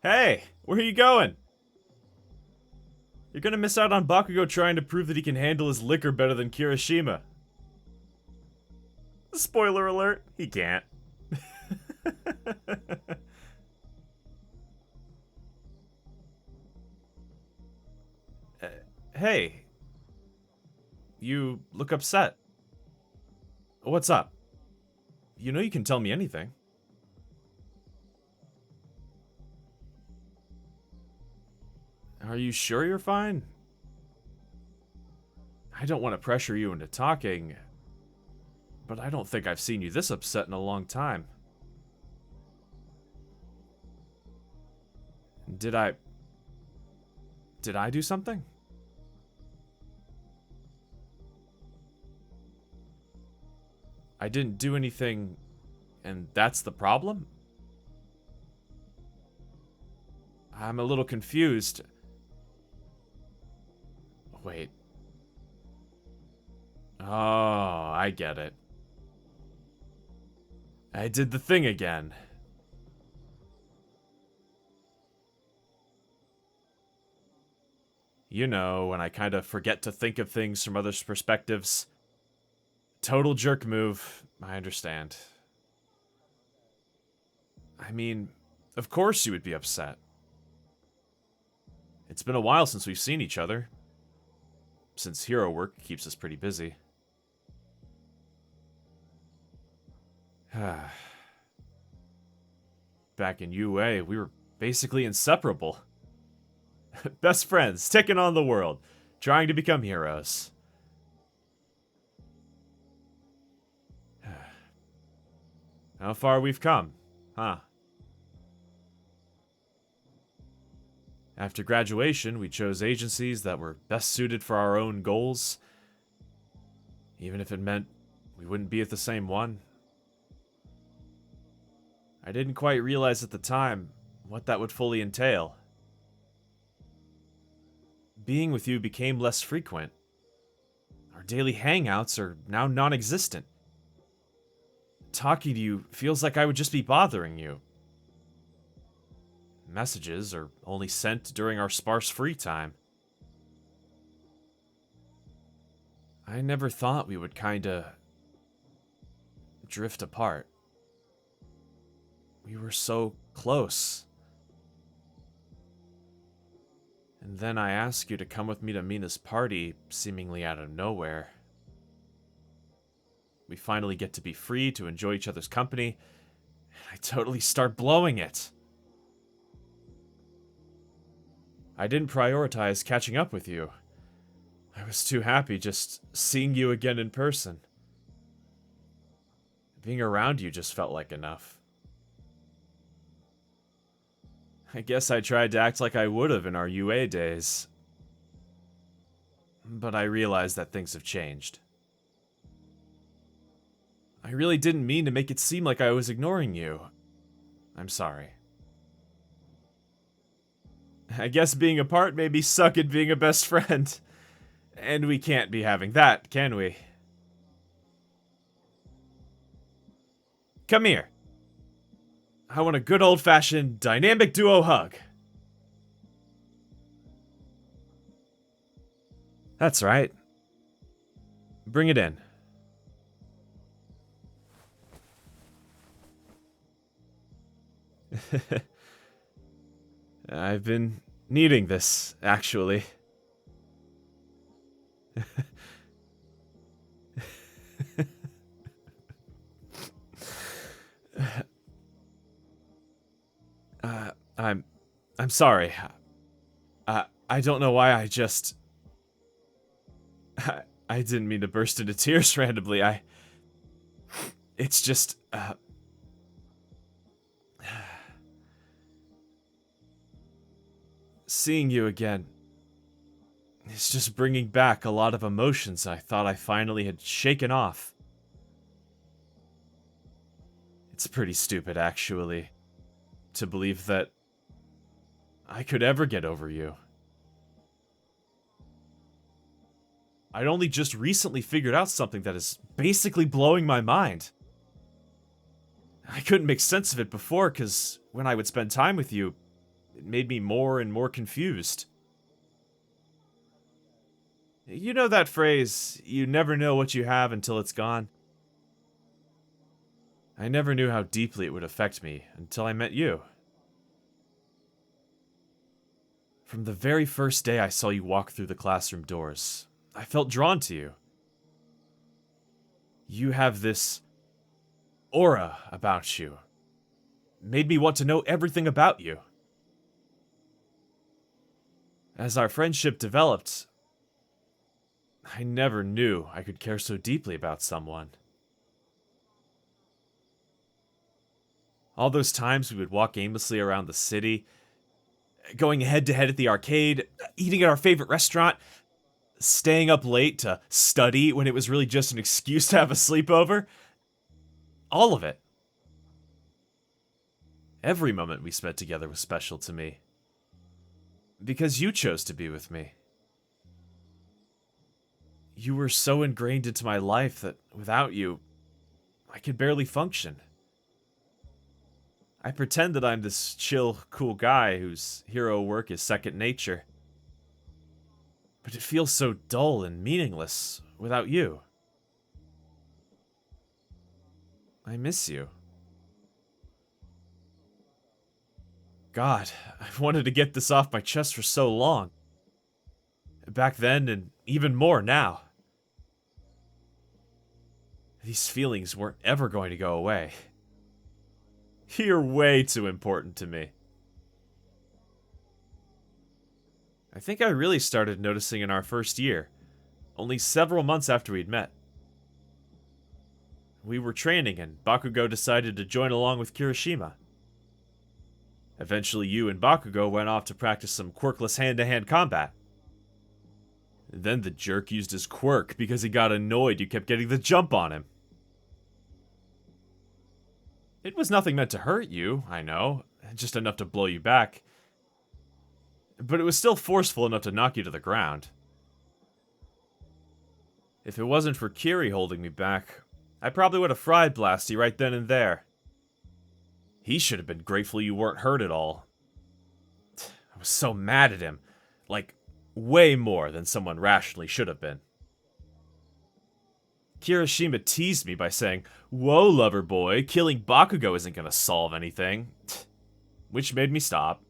Hey, where are you going? You're gonna miss out on Bakugo trying to prove that he can handle his liquor better than Kirishima. Spoiler alert, he can't. Uh, hey, you look upset. What's up? You know you can tell me anything. Are you sure you're fine? I don't want to pressure you into talking, but I don't think I've seen you this upset in a long time. Did I... Did I do something? I didn't do anything, and that's the problem? I'm a little confused. Wait. Oh, I get it. I did the thing again. You know, when I kind of forget to think of things from others' perspectives. Total jerk move, I understand. I mean, of course you would be upset. It's been a while since we've seen each other. Since hero work keeps us pretty busy. Back in UA, we were basically inseparable. Best friends, taking on the world, trying to become heroes. How far we've come, huh? After graduation, we chose agencies that were best suited for our own goals, even if it meant we wouldn't be at the same one. I didn't quite realize at the time what that would fully entail. Being with you became less frequent. Our daily hangouts are now non-existent. Talking to you feels like I would just be bothering you. Messages are only sent during our sparse free time. I never thought we would kinda drift apart. We were so close. And then I asked you to come with me to Mina's party, seemingly out of nowhere. We finally get to be free to enjoy each other's company, and I totally start blowing it. I didn't prioritize catching up with you. I was too happy just seeing you again in person. Being around you just felt like enough. I guess I tried to act like I would have in our UA days. But I realized that things have changed. I really didn't mean to make it seem like I was ignoring you. I'm sorry. I guess being apart made me suck at being a best friend. And we can't be having that, can we? Come here. I want a good old-fashioned dynamic duo hug. That's right. Bring it in. I've been needing this, actually. I'm sorry. I don't know why I just... I didn't mean to burst into tears randomly. It's just, seeing you again is just bringing back a lot of emotions I thought I finally had shaken off. It's pretty stupid, actually, to believe that I could ever get over you. I'd only just recently figured out something that is basically blowing my mind. I couldn't make sense of it before, because when I would spend time with you, It made me more and more confused. You know that phrase, you never know what you have until it's gone? I never knew how deeply it would affect me until I met you. From the very first day I saw you walk through the classroom doors, I felt drawn to you. You have this aura about you. Made me want to know everything about you. As our friendship developed, I never knew I could care so deeply about someone. All those times we would walk aimlessly around the city, going head to head at the arcade, eating at our favorite restaurant, staying up late to study when it was really just an excuse to have a sleepover. All of it. Every moment we spent together was special to me. Because you chose to be with me. You were so ingrained into my life that without you, I could barely function. I pretend that I'm this chill, cool guy whose hero work is second nature. But it feels so dull and meaningless without you. I miss you. God, I've wanted to get this off my chest for so long. Back then, and even more now. These feelings weren't ever going to go away. You're way too important to me. I think I really started noticing in our first year, only several months after we'd met. We were training and Bakugo decided to join along with Kirishima. Eventually you and Bakugo went off to practice some quirkless hand-to-hand combat. Then the jerk used his quirk because he got annoyed you kept getting the jump on him. It was nothing meant to hurt you, I know, just enough to blow you back. But it was still forceful enough to knock you to the ground. If it wasn't for Kiri holding me back, I probably would have fried Blasty right then and there. He should have been grateful you weren't hurt at all. I was so mad at him. Like, way more than someone rationally should have been. Kirishima teased me by saying, "Whoa, lover boy, killing Bakugo isn't gonna solve anything." Which made me stop.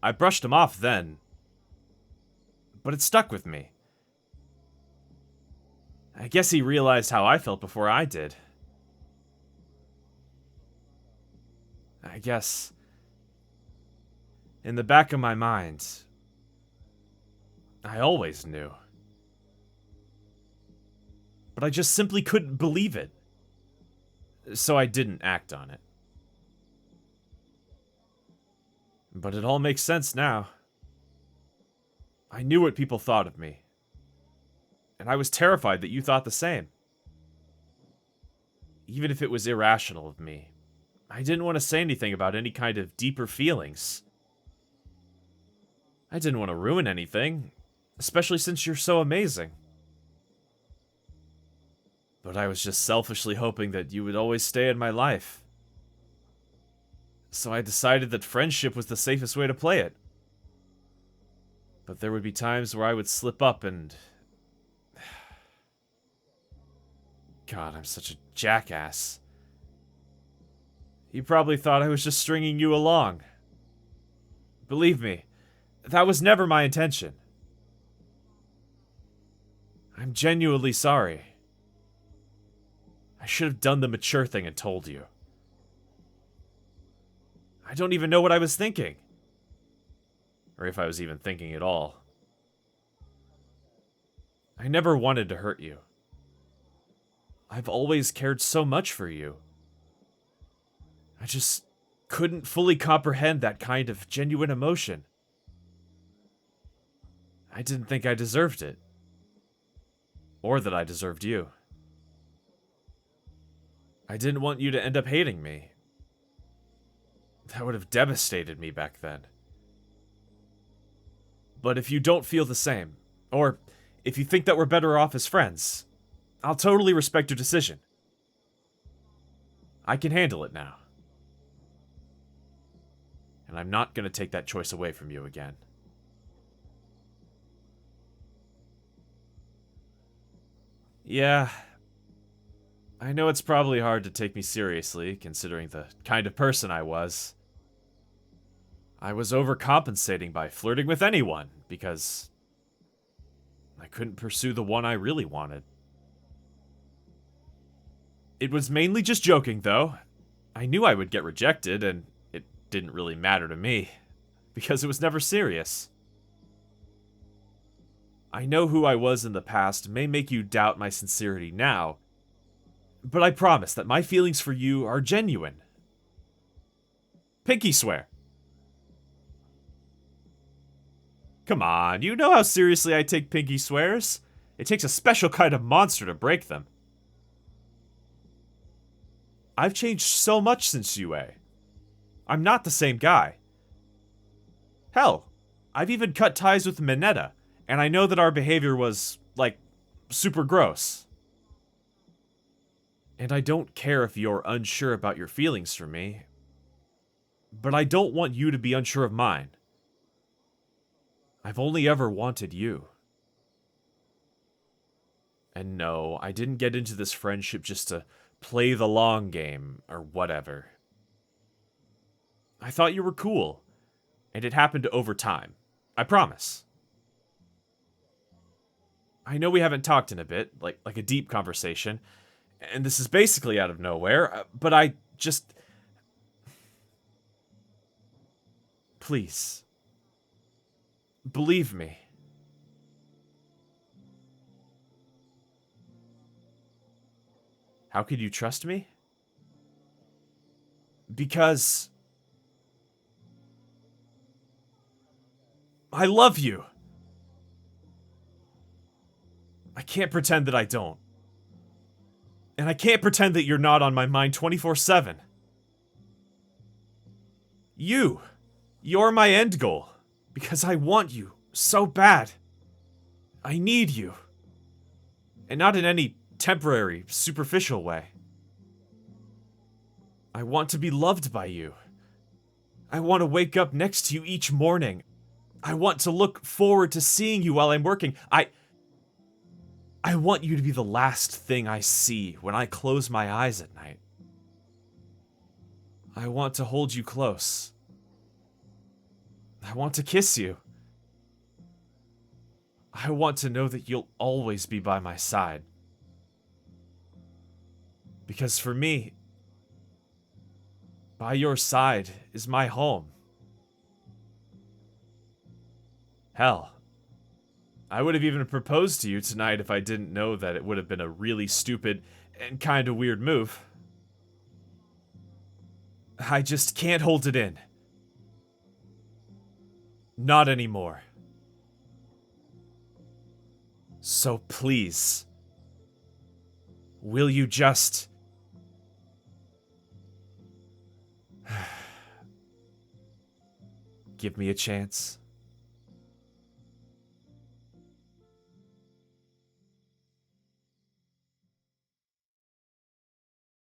I brushed him off then. But it stuck with me. I guess he realized how I felt before I did. I guess, in the back of my mind, I always knew. But I just simply couldn't believe it. So I didn't act on it. But it all makes sense now. I knew what people thought of me. And I was terrified that you thought the same. Even if it was irrational of me, I didn't want to say anything about any kind of deeper feelings. I didn't want to ruin anything, especially since you're so amazing. But I was just selfishly hoping that you would always stay in my life. So I decided that friendship was the safest way to play it. But there would be times where I would slip up and... God, I'm such a jackass. You probably thought I was just stringing you along. Believe me, that was never my intention. I'm genuinely sorry. I should have done the mature thing and told you. I don't even know what I was thinking. Or if I was even thinking at all. I never wanted to hurt you. I've always cared so much for you. I just couldn't fully comprehend that kind of genuine emotion. I didn't think I deserved it. Or that I deserved you. I didn't want you to end up hating me. That would have devastated me back then. But if you don't feel the same, or if you think that we're better off as friends, I'll totally respect your decision. I can handle it now. and I'm not gonna take that choice away from you again. Yeah, I know it's probably hard to take me seriously, considering the kind of person I was. I was overcompensating by flirting with anyone, because I couldn't pursue the one I really wanted. It was mainly just joking, though. I knew I would get rejected, and it didn't really matter to me, because it was never serious. I know who I was in the past may make you doubt my sincerity now, but I promise that my feelings for you are genuine. Pinky swear. Come on, you know how seriously I take pinky swears. It takes a special kind of monster to break them. I've changed so much since UA. I'm not the same guy. Hell, I've even cut ties with Mineta, and I know that our behavior was, like, super gross. And I don't care if you're unsure about your feelings for me, but I don't want you to be unsure of mine. I've only ever wanted you. And no, I didn't get into this friendship just to play the long game, or whatever. I thought you were cool, and it happened over time. I promise. I know we haven't talked in a bit, like a deep conversation, and this is basically out of nowhere, but I just... Please. Believe me. How could you trust me? Because... I love you! I can't pretend that I don't. And I can't pretend that you're not on my mind 24/7. You're my end goal. Because I want you so bad. I need you. And not in any temporary, superficial way. I want to be loved by you. I want to wake up next to you each morning. I want to look forward to seeing you while I'm working. I want you to be the last thing I see when I close my eyes at night. I want to hold you close. I want to kiss you. I want to know that you'll always be by my side. Because for me, by your side is my home. Hell, I would have even proposed to you tonight if I didn't know that it would have been a really stupid and kind of weird move. I just can't hold it in. Not anymore. So please, will you just... give me a chance?